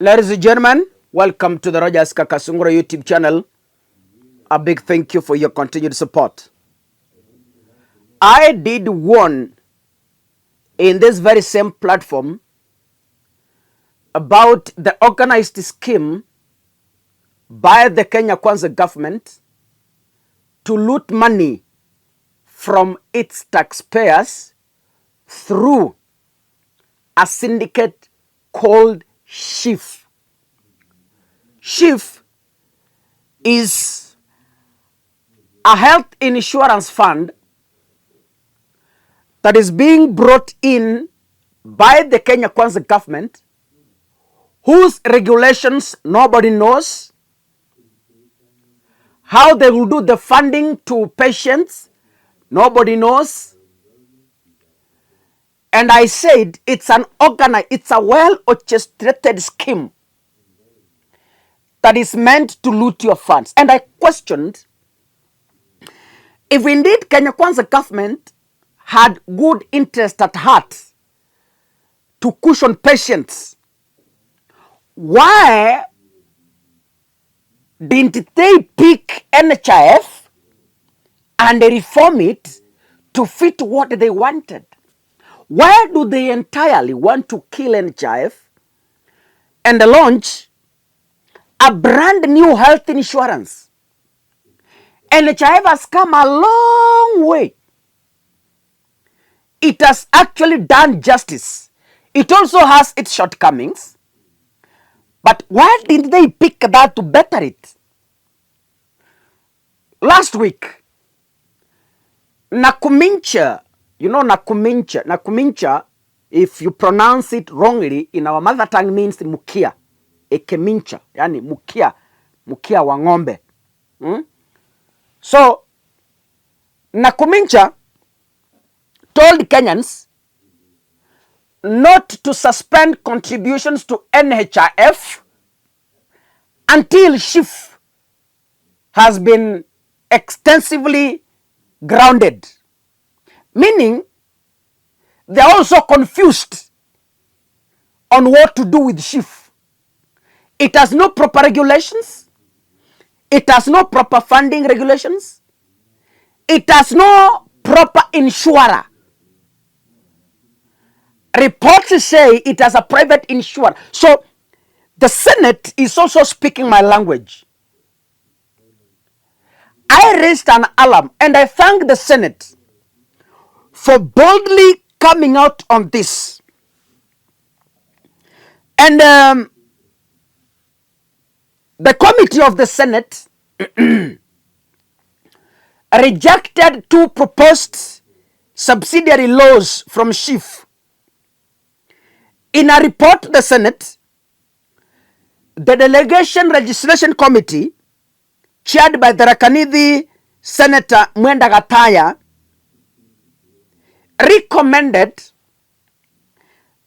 Ladies and gentlemen, welcome to the Rogers Kakasungura YouTube channel. A big thank you for your continued support. I did warn in this very same platform about the organized scheme by the Kenya Kwanza government to loot money from its taxpayers through a syndicate called SHIF. SHIF is a health insurance fund that is being brought in by the Kenya Kwanza government, whose regulations nobody knows, how they will do the funding to patients, nobody knows. And I said it's a well-orchestrated scheme that is meant to loot your funds. And I questioned if indeed Kenya Kwanza government had good interest at heart to cushion patients, why didn't they pick NHIF and reform it to fit what they wanted? Why do they entirely want to kill NHIF and launch a brand new health insurance? NHIF has come a long way. It has actually done justice. It also has its shortcomings. But why didn't they pick that to better it? Last week, Nakumincha, Nakumincha, if you pronounce it wrongly, in our mother tongue means mukia, ekemincha, yani mukia wa ng'ombe. So, Nakumincha told Kenyans not to suspend contributions to NHIF until SHIF has been extensively grounded. Meaning, they are also confused on what to do with SHIF. It has no proper regulations. It has no proper funding regulations. It has no proper insurer. Reports say it has a private insurer. So, the Senate is also speaking my language. I raised an alarm and I thank the Senate for boldly coming out on this. And the committee of the Senate rejected two proposed subsidiary laws from SHIF. In a report to the Senate, the Delegation Registration Committee, chaired by the Rakanidi Senator Mwenda Gataya, recommended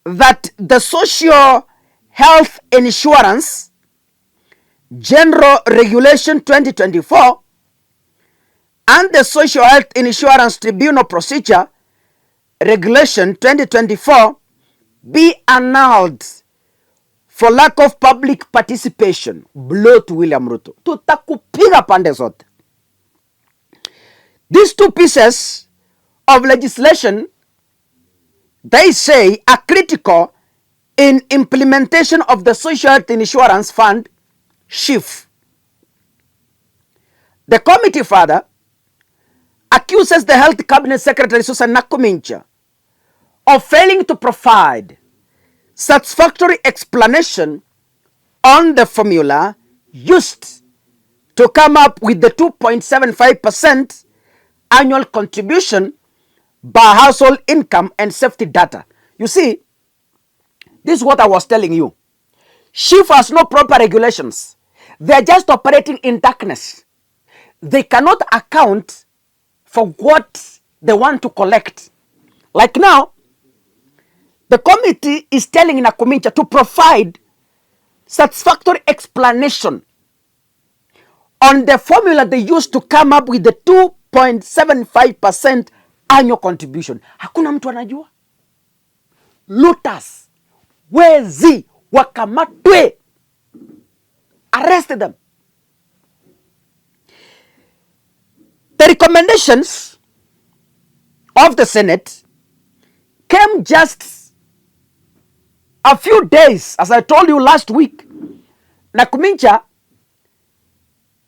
that the Social Health Insurance General Regulation 2024 and the Social Health Insurance Tribunal Procedure Regulation 2024 be annulled for lack of public participation. Blow to William Ruto. Tutakupiga pande zote. These two pieces of legislation, they say, are critical in implementation of the Social Health Insurance Fund, SHIF. The committee further accuses the Health Cabinet Secretary Susan Nakumincha of failing to provide satisfactory explanation on the formula used to come up with the 2.75% annual contribution by household income and safety data. You see, this is what I was telling you. SHIF has no proper regulations. They are just operating in darkness. They cannot account for what they want to collect. Like now, the committee is telling Nakumincha to provide satisfactory explanation on the formula they used to come up with the 2.75% annual contribution. Hakuna mtu anajua. Looters, wezi, wakamatwe. arrest them. The recommendations of the Senate came just a few days, as I told you last week. Nakumincha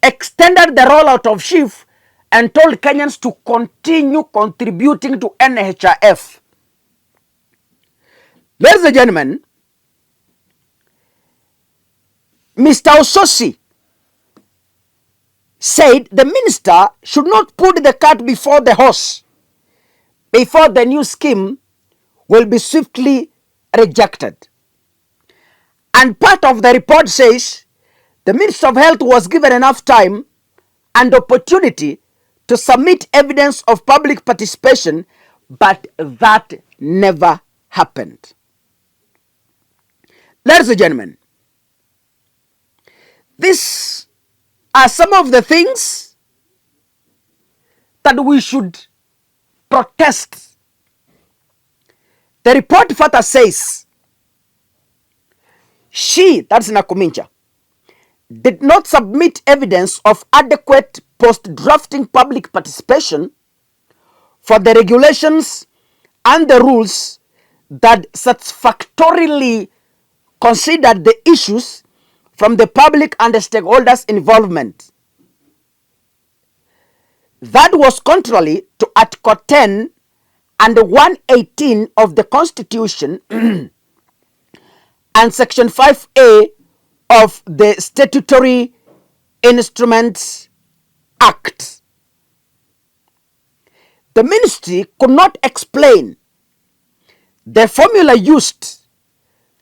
extended the rollout of SHIF and told Kenyans to continue contributing to NHIF. Ladies and gentlemen, Mr. Ososi said the minister should not put the cart before the horse before the new scheme will be swiftly rejected. And part of the report says the Minister of Health was given enough time and opportunity to submit evidence of public participation, but that never happened. Ladies and gentlemen, these are some of the things that we should protest. The report further says she, that's Nakumincha, did not submit evidence of adequate post-drafting public participation for the regulations and the rules that satisfactorily considered the issues from the public and the stakeholders' involvement. That was contrary to Article 10 and 118 of the Constitution and Section 5A of the Statutory Instruments Act. The ministry could not explain the formula used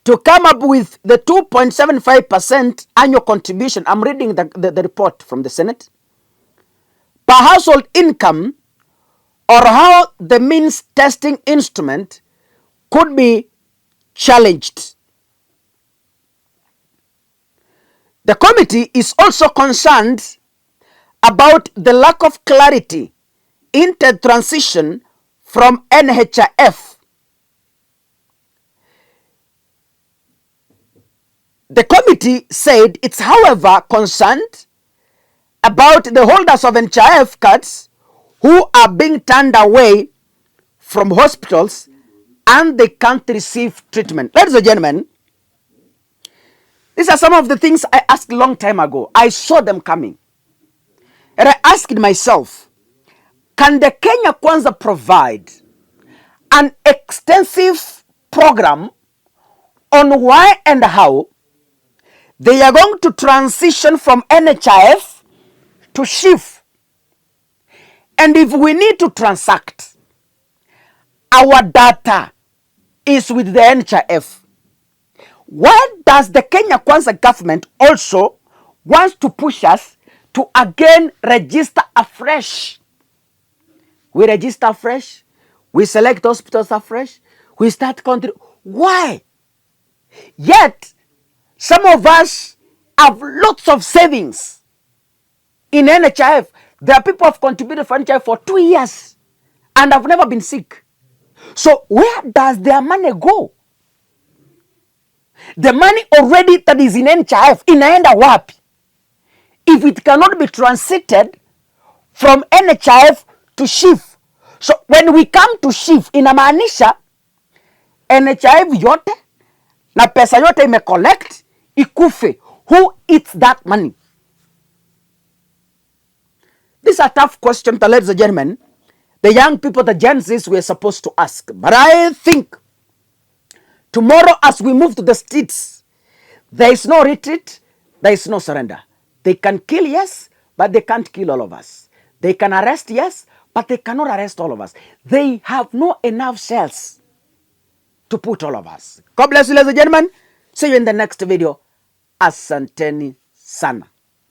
to come up with the 2.75% annual contribution. I'm reading the report from the Senate. Per household income, or how the means testing instrument could be challenged. The committee is also concerned about the lack of clarity in the transition from NHIF. The committee said it's, however, concerned about the holders of NHIF cards who are being turned away from hospitals and they can't receive treatment. Ladies and gentlemen, these are some of the things I asked a long time ago. I saw them coming. And I asked myself, can the Kenya Kwanza provide an extensive program on why and how they are going to transition from NHIF to SHIF? And if we need to transact, our data is with the NHIF. Why does the Kenya Kwanza government also want to push us to again register afresh? We register afresh, we select hospitals afresh, we start country. Why? Yet, some of us have lots of savings in NHIF. There are people who have contributed for NHIF for 2 years and have never been sick. So where does their money go? The money already that is in NHIF, inaenda wapi? If it cannot be transited from NHIF to SHIF. So when we come to SHIF, inamaanisha NHIF yote na pesa yote ime collect ikufe. Who eats that money? These are tough questions, ladies and gentlemen. The young people, the Gen Zs, were supposed to ask. But I think tomorrow, as we move to the streets, there is no retreat, there is no surrender. They can kill, yes, but they can't kill all of us. They can arrest, yes, but they cannot arrest all of us. They have no enough cells to put all of us. God bless you, ladies and gentlemen. See you in the next video. Asanteni sana.